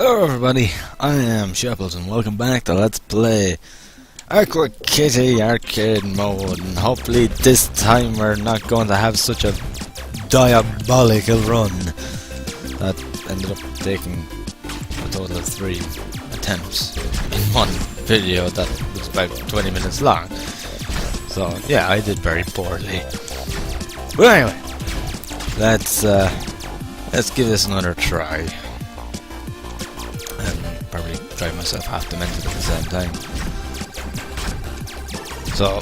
Hello everybody, I am Shepples and welcome back to Let's Play Aqua Kitty Arcade Mode, and hopefully this time we're not going to have such a diabolical run that ended up taking a total of 3 attempts in one video that was about 20 minutes long. So yeah, I did very poorly. But anyway, let's give this another try. And probably drive myself half demented at the same time. So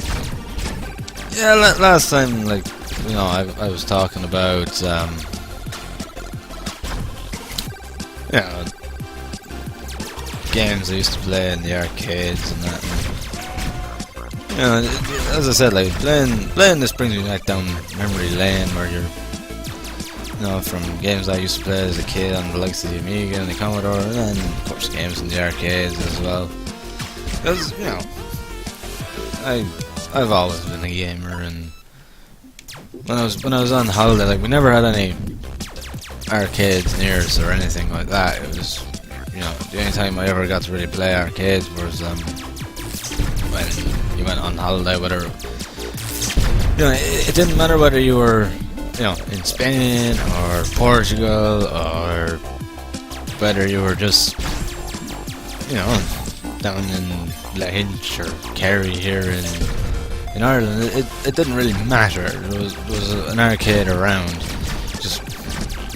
yeah, last time, like, you know, I was talking about you know, games I used to play in the arcades and that. And, you know, as I said, like playing this brings me back down memory lane where you're, you know, from games I used to play as a kid on the likes of the Amiga and the Commodore, and then of course games in the arcades as well. Because, you know, I've always been a gamer, and when I was on holiday, like, we never had any arcades near us or anything like that. It was, you know, the only time I ever got to really play arcades was when you went on holiday. Whether, you know, it didn't matter whether you were, you know, in Spain or Portugal, or whether you were just, you know, down in Lahinch or Kerry here in Ireland. It didn't really matter. There was an arcade around, just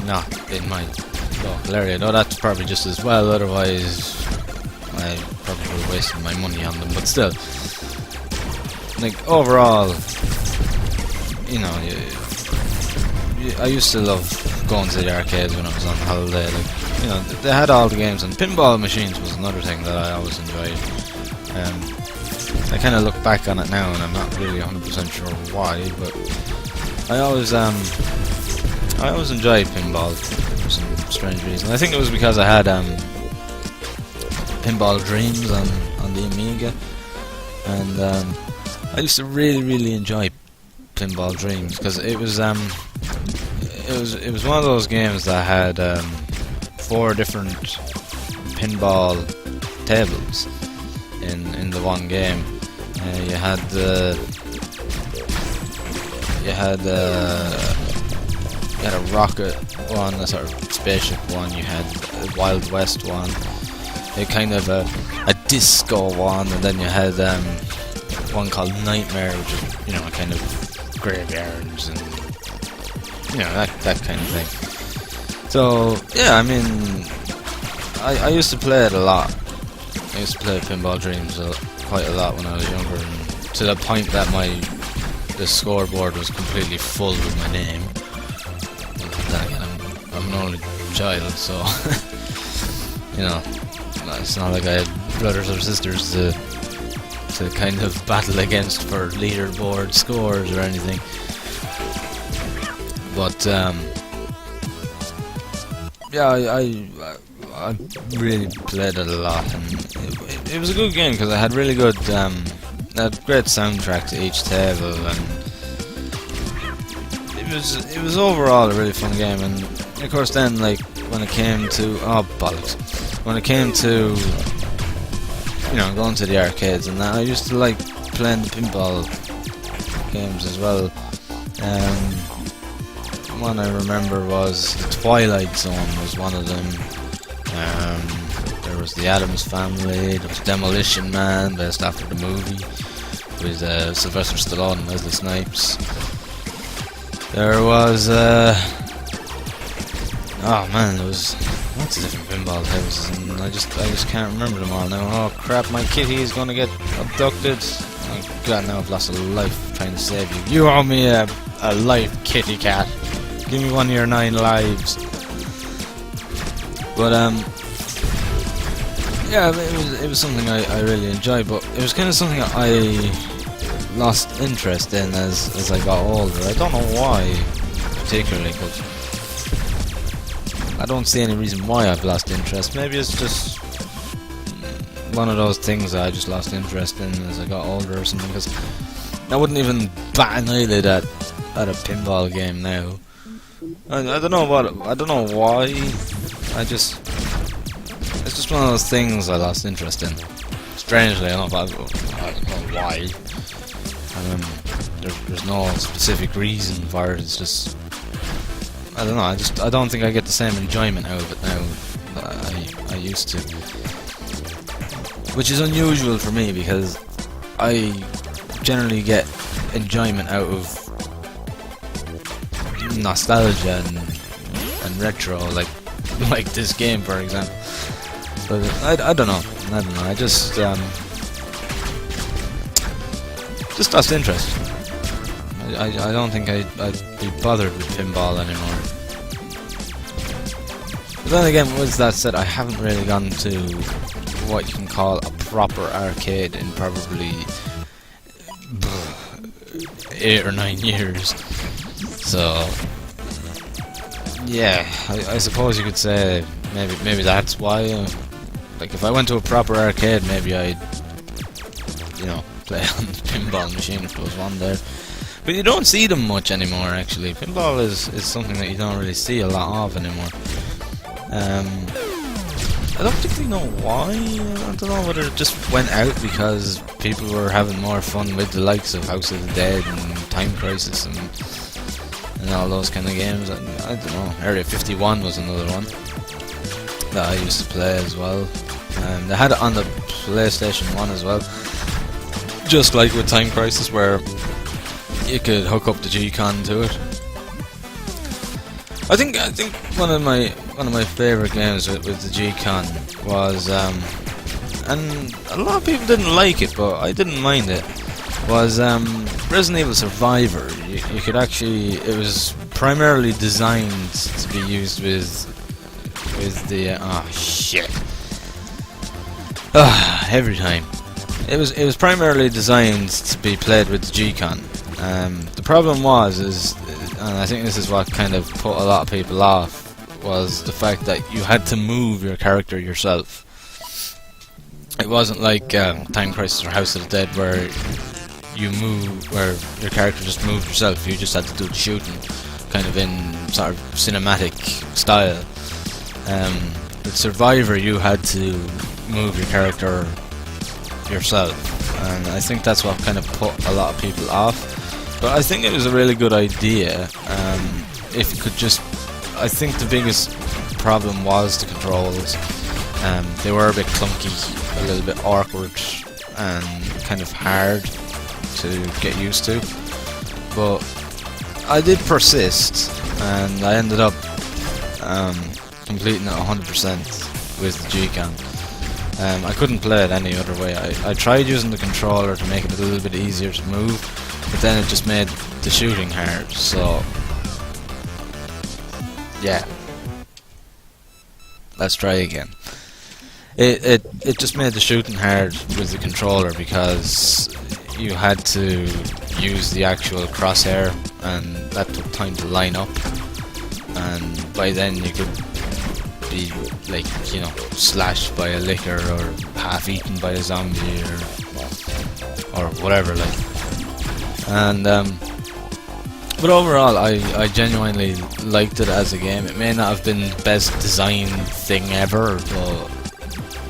not in my local area. No, that's probably just as well, otherwise I probably would have wasted my money on them, but still, like, overall, you know, I used to love going to the arcades when I was on holiday. Like, you know, they had all the games, and pinball machines was another thing that I always enjoyed. I kind of look back on it now, and I'm not really 100% sure why, but I always enjoyed pinball for some strange reason. I think it was because I had Pinball Dreams on the Amiga, and I used to really enjoy Pinball Dreams because it was one of those games that had 4 different pinball tables in the one game. You had a rocket one, a sort of spaceship one. You had a Wild West one, a kind of a disco one, and then you had one called Nightmare, which is, you know, a kind of graveyards and, you know, that kind of thing. So yeah, I mean, I used to play it a lot. I used to play Pinball Dreams quite a lot when I was younger, and to the point that the scoreboard was completely full with my name. Then again, I'm an only child, so you know, it's not like I had brothers or sisters to kind of battle against for leaderboard scores or anything. But yeah, I really played it a lot, and it was a good game because I had really good, had great soundtrack to each table, and it was overall a really fun game. And of course, then, like, when it came to when it came to, you know, going to the arcades and that, I used to like playing the pinball games as well. One I remember was the Twilight Zone was one of them. There was the Addams Family, there was Demolition Man, based after the movie, with Sylvester Stallone and Wesley Snipes. There was oh man, there was lots of different pinball tables, and I just can't remember them all now. Oh crap, my kitty is gonna get abducted. Oh god, now I've lost a life trying to save you. You owe me a life, kitty cat. Give me one of your 9 lives. But yeah, it was something I really enjoyed, but it was kind of something I lost interest in as I got older. I don't know why particularly, because I don't see any reason why I've lost interest. Maybe it's just one of those things that I just lost interest in as I got older or something, because I wouldn't even bat an eyelid at a pinball game now. I don't know why. I it's just one of those things I lost interest in. Strangely enough, I don't know why. There's no specific reason for it. It's just, I don't know. I don't think I get the same enjoyment out of it now that I used to, which is unusual for me because I generally get enjoyment out of nostalgia and retro, like this game, for example. But I don't know. I just lost interest. I don't think I'd be bothered with pinball anymore. But then again, with that said, I haven't really gone to what you can call a proper arcade in probably 8 or 9 years. So yeah, I suppose you could say maybe that's why. Like if I went to a proper arcade, maybe I'd, you know, play on the pinball machine if there was one there. But you don't see them much anymore, actually. Pinball is something that you don't really see a lot of anymore. I don't particularly know why. I don't know whether it just went out because people were having more fun with the likes of House of the Dead and Time Crisis and all those kind of games. I don't know. Area 51 was another one that I used to play as well. They had it on the PlayStation 1 as well. Just like with Time Crisis, where you could hook up the G-Con to it. I think one of my favourite games with the G-Con was, and a lot of people didn't like it, but I didn't mind it, was Resident Evil Survivor. You could actually, it was primarily designed to be used with the every time. It was primarily designed to be played with the G-Con. The problem is, and I think this is what kind of put a lot of people off, was the fact that you had to move your character yourself. It wasn't like Time Crisis or House of the Dead where where your character just moved yourself. You just had to do the shooting, kind of in sort of cinematic style. With Survivor, you had to move your character yourself, and I think that's what kind of put a lot of people off. But I think it was a really good idea. If you could just, I think the biggest problem was the controls. They were a bit clunky, a little bit awkward, and kind of hard to get used to. But I did persist, and I ended up completing it 100% with the G-Con. I couldn't play it any other way. I tried using the controller to make it a little bit easier to move, but then it just made the shooting hard, so yeah. Let's try again. It just made the shooting hard with the controller because you had to use the actual crosshair, and that took time to line up, and by then you could be, like, you know, slashed by a licker or half eaten by a zombie or whatever, like. And but overall, I genuinely liked it as a game. It may not have been the best designed thing ever, but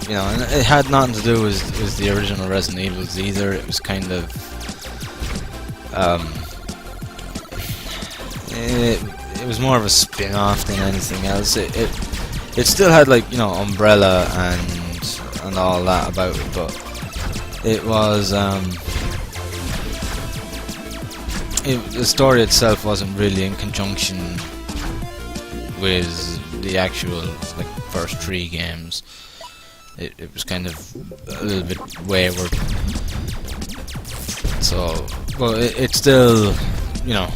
you know, and it had nothing to do with the original Resident Evils either. It was kind of it was more of a spin-off than anything else. It still had, like, you know, Umbrella and all that about it, but it was the story itself wasn't really in conjunction with the actual, like, first 3 games. It was kind of a little bit wayward. So, well, it still, you know,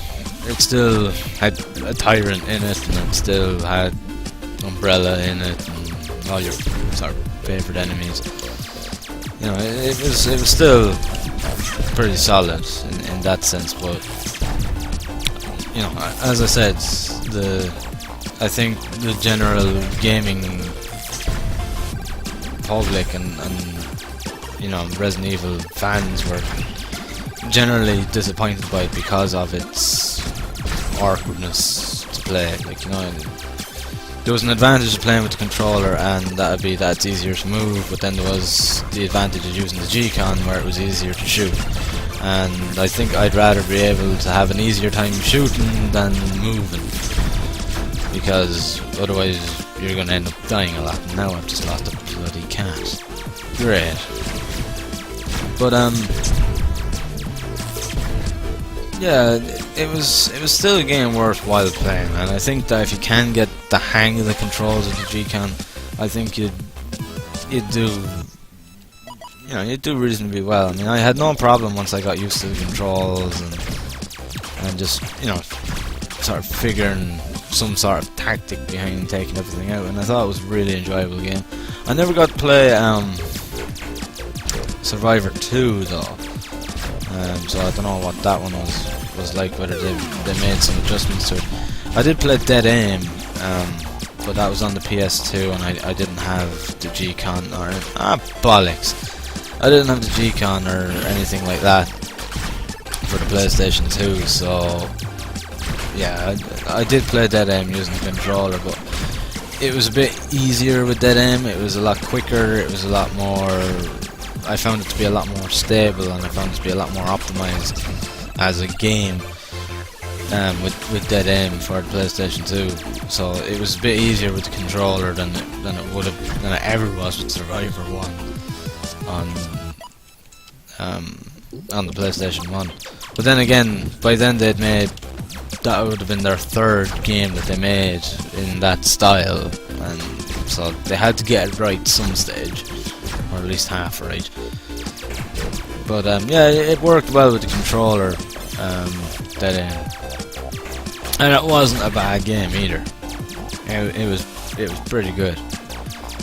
it still had a tyrant in it, and it still had Umbrella in it, and all your sort of favourite enemies. You know, it was still pretty solid in that sense, but you know, as I said, I think the general gaming public and you know, Resident Evil fans were generally disappointed by it because of its awkwardness to play. Like, you know, there was an advantage of playing with the controller, and that would be that it's easier to move, but then there was the advantage of using the G-Con where it was easier to shoot. And I think I'd rather be able to have an easier time shooting than moving, because otherwise you're going to end up dying a lot. And now I've just lost a bloody cat. Great. But yeah, it was still a game worthwhile playing, and I think that if you can get the hang of the controls of the G-Con, I think you'd do, you know, you'd do reasonably well. I mean, I had no problem once I got used to the controls and just, you know, sort of figuring some sort of tactic behind taking everything out, and I thought it was a really enjoyable game. I never got to play Survivor 2 though. So I don't know what that one was like, whether they made some adjustments to it. I did play Dead Aim, but that was on the PS2, and I didn't have the G-Con or bollocks. I didn't have the G-Con or anything like that for the PlayStation 2. So yeah, I did play Dead Aim using the controller, but it was a bit easier with Dead Aim. It was a lot quicker. It was a lot more. I found it to be a lot more stable, and I found it to be a lot more optimized as a game with Dead Aim for the PlayStation 2. So it was a bit easier with the controller than it ever was with Survivor 1 on the PlayStation 1. But then again, by then they'd made, that would have been their third game that they made in that style, and so they had to get it right some stage, or at least half right. But yeah, it worked well with the controller, Dead Aim, and it wasn't a bad game either. It was pretty good.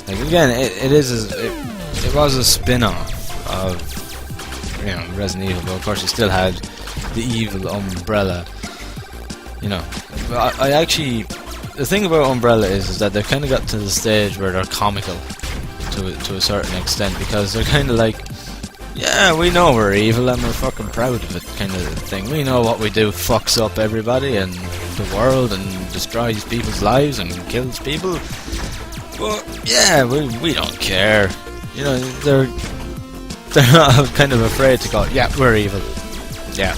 Like, again, it was a spin-off of, you know, Resident Evil, but of course you still had the evil Umbrella. You know, I actually, the thing about Umbrella is that they've kind of got to the stage where they're comical to a certain extent, because they're kind of like, yeah, we know we're evil and we're fucking proud of it, kind of thing. We know what we do fucks up everybody and the world and destroys people's lives and kills people, but yeah, we don't care. You know, they're not kind of afraid to go, yeah, we're evil. Yeah.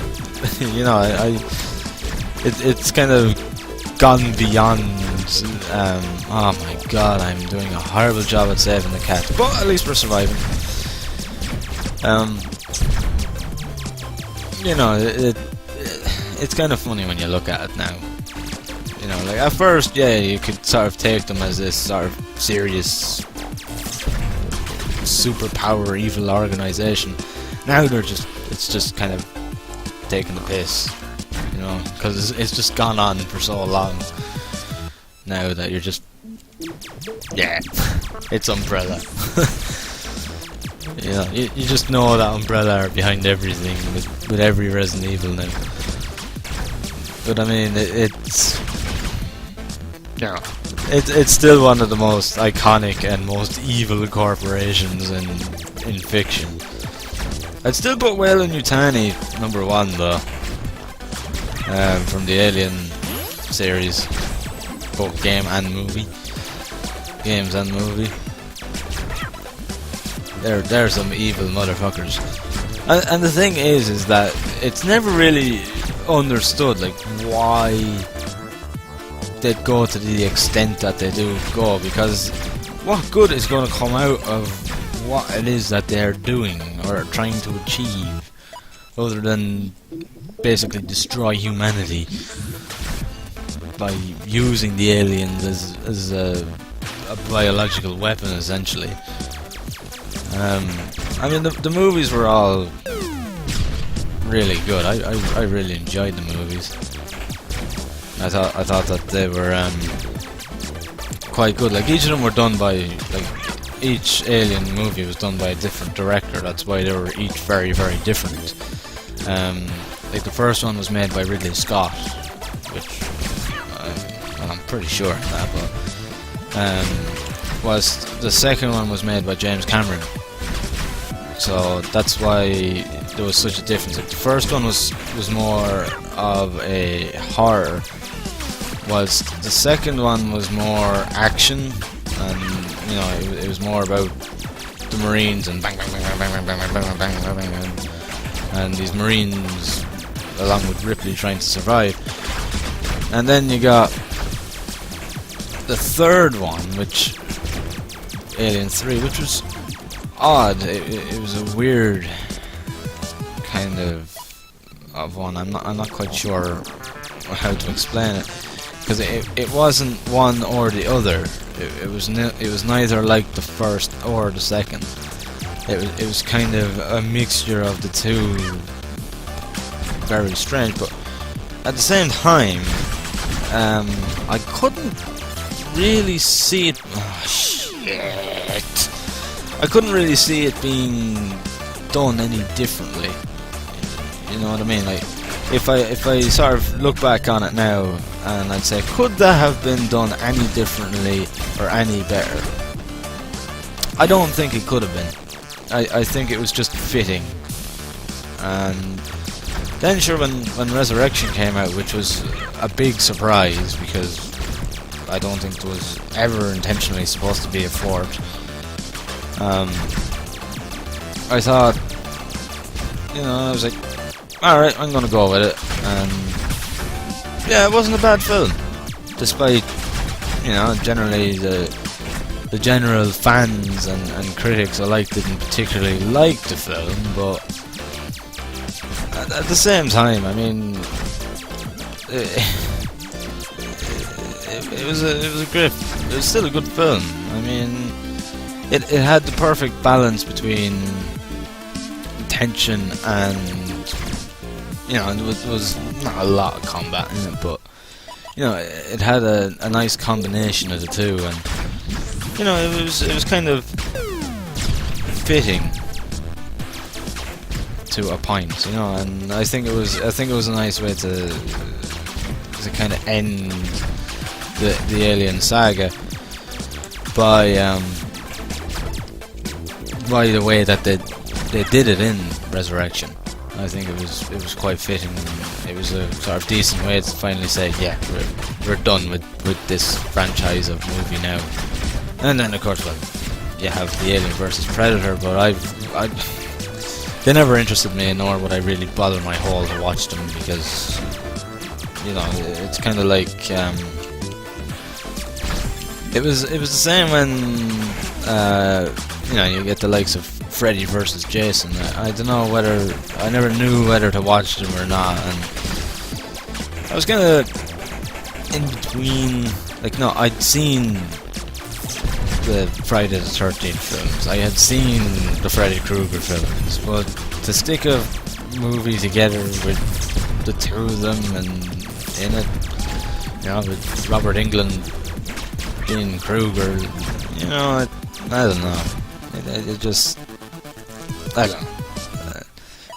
You know, it's kind of gone beyond, oh my god, I'm doing a horrible job at saving the cat, but at least we're surviving. You know, it's kind of funny when you look at it now. You know, like, at first, yeah, you could sort of take them as this sort of serious superpower evil organization. Now it's just kind of taking the piss. You know, because it's just gone on for so long now that you're just, yeah, it's Umbrella. You know, you just know that Umbrella are behind everything with every Resident Evil now. But I mean, it's, you know, it's still one of the most iconic and most evil corporations in fiction. I'd still put Weyland-Yutani #1 though. From the Alien series, both game and movie. Games and movie. They're some evil motherfuckers. And the thing is that it's never really understood, like, why they'd go to the extent that they do go, because what good is going to come out of what it is that they're doing or trying to achieve, other than basically destroy humanity by using the aliens as a biological weapon, essentially. I mean, the movies were all really good. I really enjoyed the movies. I thought that they were quite good. Like, each of them were done by, like, each Alien movie was done by a different director. That's why they were each very, very different. Like, the first one was made by Ridley Scott, which well, I'm pretty sure of that, but was the second one was made by James Cameron. So that's why there was such a difference. Like, the first one was more of a horror, whilst the second one was more action, and you know, it was more about the Marines and bang bang bang bang bang bang bang bang bang bang bang, and these Marines along with Ripley trying to survive. And then you got the third one, which Alien 3, which was odd. It was a weird kind of one. I'm not quite sure how to explain it, because it wasn't one or the other. It was neither like the first or the second. It was kind of a mixture of the two. Very strange, but at the same time, I couldn't really see it. Oh, shit! I couldn't really see it being done any differently. You know what I mean? Like, if I sort of look back on it now, and I'd say, could that have been done any differently or any better? I don't think it could have been. I think it was just fitting. And then sure, when Resurrection came out, which was a big surprise, because I don't think it was ever intentionally supposed to be a fourth, I thought, you know, I was like, alright, I'm gonna go with it. And yeah, it wasn't a bad film, despite, you know, generally the general fans and critics alike didn't particularly like the film, but at the same time, I mean, it was a great, it was still a good film. I mean, it had the perfect balance between tension and, you know, there was not a lot of combat in it, but, you know, it had a nice combination of the two, and, you know, it was kind of fitting to a point, you know, and I think it was a nice way to kind of end the Alien saga by the way that they did it in Resurrection. I think it was quite fitting. It was a sort of decent way to finally say, yeah, we're done with this franchise of movie now. And then of course, well, you have the Alien versus Predator, but they never interested me, nor would I really bother my hole to watch them, because, you know, it's kind of like it was the same when you know, you get the likes of Freddy versus Jason. I don't know whether, I never knew whether to watch them or not, and I was kind of in between. Like, no, I'd seen the Friday the 13th films, I had seen the Freddy Krueger films, but to stick a movie together with the two of them and in it, you know, with Robert Englund being Krueger, you know, I don't know. It just, I don't know.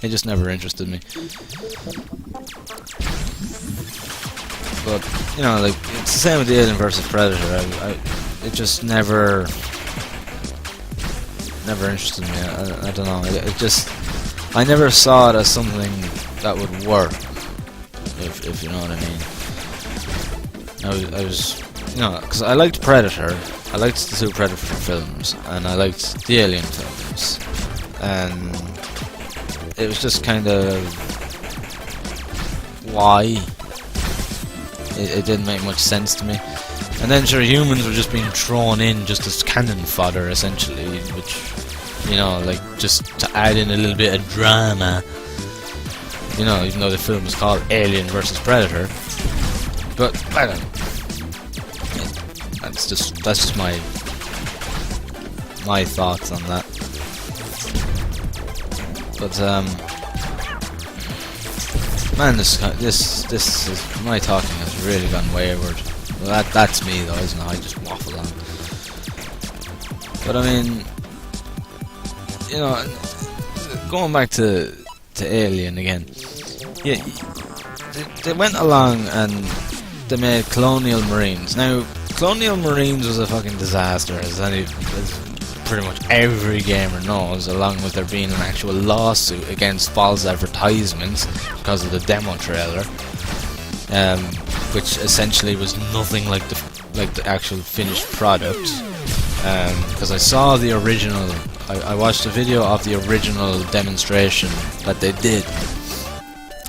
It just never interested me. But, you know, like, it's the same with the Alien vs. Predator. It just never interested me. I don't know. It just, I never saw it as something that would work, if you know what I mean. I was, you know, because I liked Predator, I liked the two Predator films, and I liked the Alien films, and it was just kind of why it didn't make much sense to me. And then sure, humans were just being thrown in just as cannon fodder, essentially, which, you know, like, just to add in a little bit of drama, you know, even though the film was called Alien vs. Predator. But I don't know. That's just my thoughts on that. But man, this is, my talking has really gone wayward. Well, that's me though, isn't it? I just waffle on. But I mean, you know, going back to Alien again, yeah, they went along and they made Colonial Marines. Now, Colonial Marines was a fucking disaster, as pretty much every gamer knows, along with there being an actual lawsuit against false advertisements because of the demo trailer. which essentially was nothing like the actual finished product. Because I saw the original, I watched a video of the original demonstration that they did,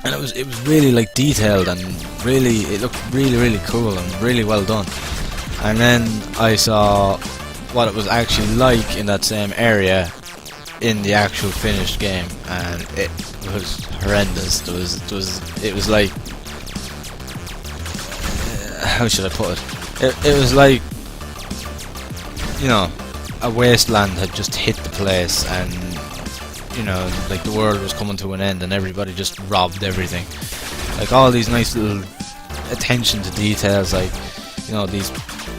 and it was really like detailed, and really it looked really cool and really well done. And then I saw what it was actually like in that same area in the actual finished game, and it was horrendous. It was like, how should I put it? It was like, you know, a wasteland had just hit the place, and you know, like the world was coming to an end, and everybody just robbed everything. Like all these nice little attention to details, like, you know, these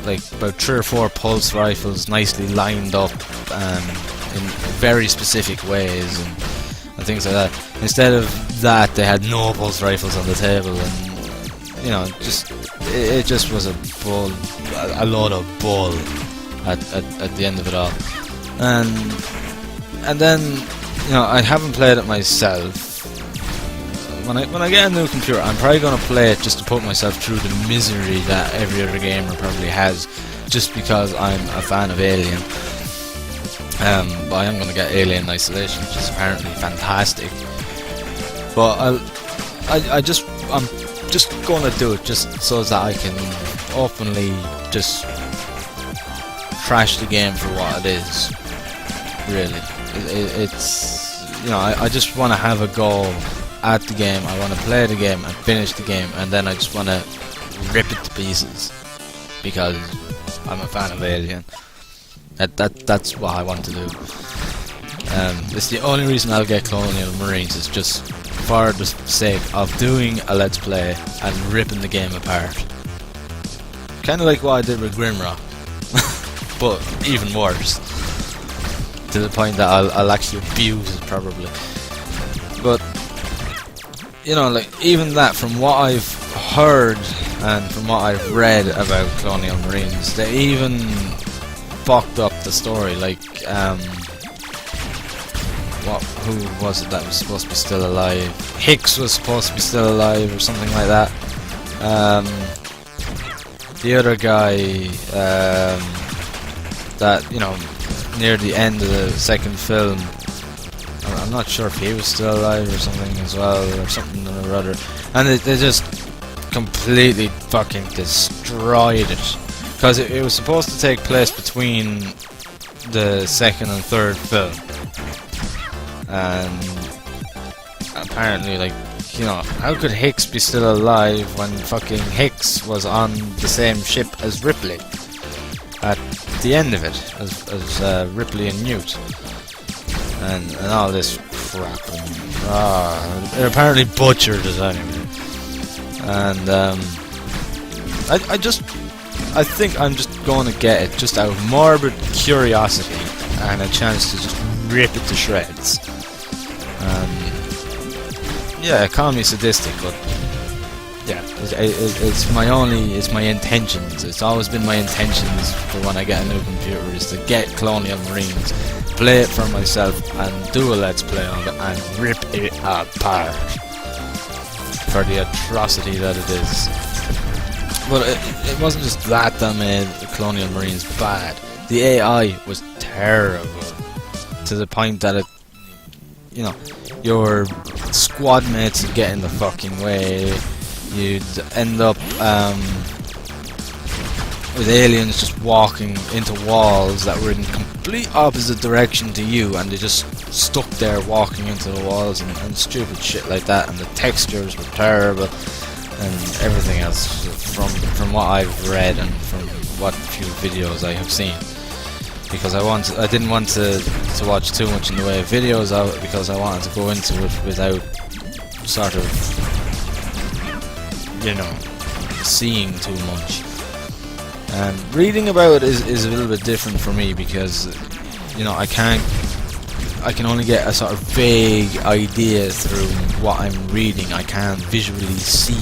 like about 3 or 4 pulse rifles nicely lined up in very specific ways and things like that. Instead of that, they had no pulse rifles on the table, and you know, it just was a load of bull at the end of it all. And then, you know, I haven't played it myself. When I get a new computer, I'm probably going to play it just to put myself through the misery that every other gamer probably has, just because I'm a fan of Alien. But I am going to get Alien Isolation, which is apparently fantastic. But I'm just going to do it just so that I can openly just trash the game for what it is. Really, it's, you know, I just want to have a go at the game. I want to play the game and finish the game, and then I just want to rip it to pieces because I'm a fan of Alien. That's what I want to do. It's the only reason I'll get Colonial Marines, is just for the sake of doing a let's play and ripping the game apart. Kind of like what I did with Grimrock, but even worse, to the point that I'll actually abuse it probably. But you know, like, even that, from what I've heard and from what I've read about Colonial Marines, they even fucked up the story. Like, who was it that was supposed to be still alive? Hicks was supposed to be still alive or something like that. The other guy, that, you know, near the end of the second film, I'm not sure if he was still alive or something as well, or something or other, and they just completely fucking destroyed it, because it was supposed to take place between the second and third film, and apparently, like, you know, how could Hicks be still alive when fucking Hicks was on the same ship as Ripley at the end of it, as Ripley and Newt? And all this crap, and it apparently butchered it anyway. And I think I'm just going to get it just out of morbid curiosity and a chance to just rip it to shreds. Yeah, call me sadistic, but yeah, it's my intentions. It's always been my intentions for when I get a new computer, is to get Colonial Marines, play it for myself, and do a let's play on it and rip it apart for the atrocity that it is. But it wasn't just that made Colonial Marines bad. The AI was terrible, to the point that it, you know, your squad mates would get in the fucking way. You'd end up with aliens just walking into walls that were in complete opposite direction to you, and they just stuck there walking into the walls, and stupid shit like that. And the textures were terrible, and everything else, from what I've read and from what few videos I have seen. Because I didn't want to watch too much in the way of videos of it, because I wanted to go into it without sort of, you know, seeing too much. And reading about it is a little bit different for me, because, you know, I can only get a sort of vague idea through what I'm reading. I can't visually see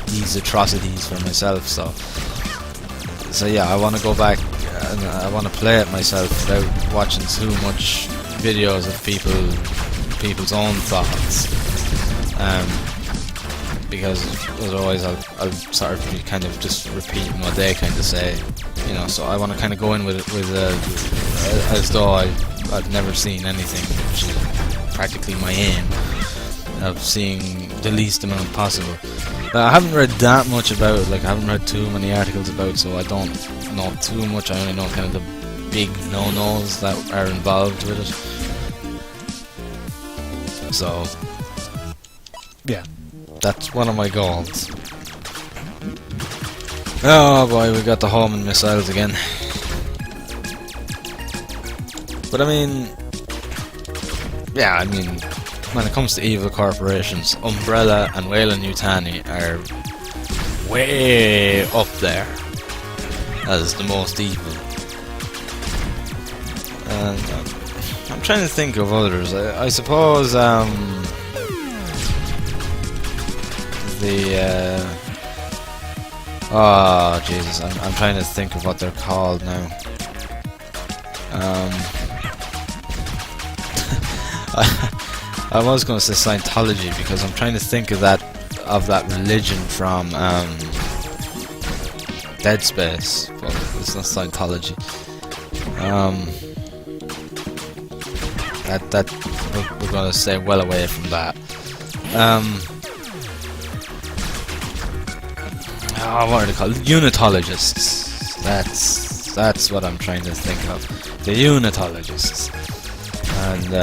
these atrocities for myself. So yeah, I want to go back and I want to play it myself without watching too much videos of people's own thoughts. because otherwise I'll sort of be kind of just repeating what they kind of say, you know. So I want to kind of go in with as though I've never seen anything, which is practically my aim of seeing the least amount possible. I haven't read that much about it, like I haven't read too many articles about it, so I don't know too much. I only know kind of the big no-nos that are involved with it. So, yeah, that's one of my goals. Oh boy, we got the homing missiles again. But I mean, yeah, I mean, when it comes to evil corporations, Umbrella and Weyland-Yutani are way up there as the most evil. And I'm trying to think of others. I suppose oh Jesus, I'm trying to think of what they're called now. I was going to say Scientology because I'm trying to think of that religion from Dead Space, but it's not Scientology. That we're going to stay well away from that. What are they called? Unitologists. That's what I'm trying to think of. The Unitologists. And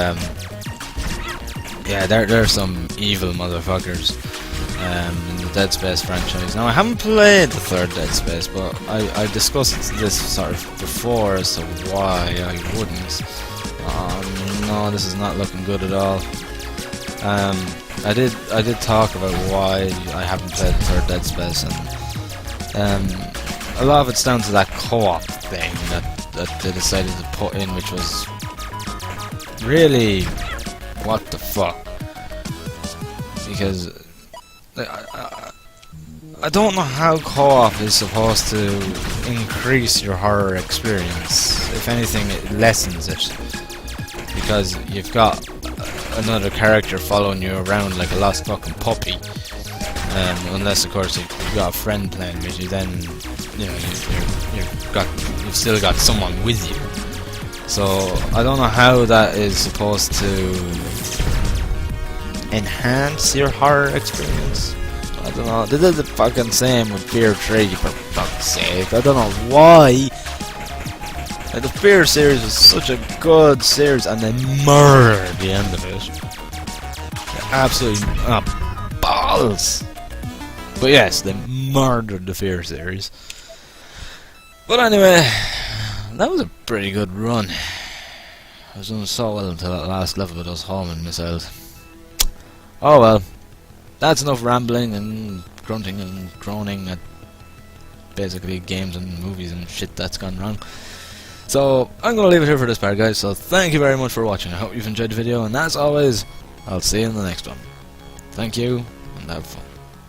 yeah, they're some evil motherfuckers in the Dead Space franchise. Now, I haven't played the third Dead Space, but I discussed this sort of before as to why I wouldn't. No, this is not looking good at all. I did talk about why I haven't played the third Dead Space, and a lot of it's down to that co-op thing that they decided to put in, which was really what the fuck. Because I don't know how co-op is supposed to increase your horror experience. If anything, it lessens it. Because you've got another character following you around like a lost fucking puppy. Unless, of course, you've got a friend playing with you, then you know you've still got someone with you. So I don't know how that is supposed to enhance your horror experience. I don't know. They did the fucking same with Fear 3, for fuck's sake. I don't know why. Like, the Fear series was such a good series, and they murdered the end of it. They absolutely balls. But yes, they murdered the Fear series. But anyway, that was a pretty good run. I was doing so well until that last level with those homing missiles. Oh well, that's enough rambling and grunting and groaning at basically games and movies and shit that's gone wrong. So I'm going to leave it here for this part, guys. So thank you very much for watching. I hope you've enjoyed the video, and as always, I'll see you in the next one. Thank you, and have fun.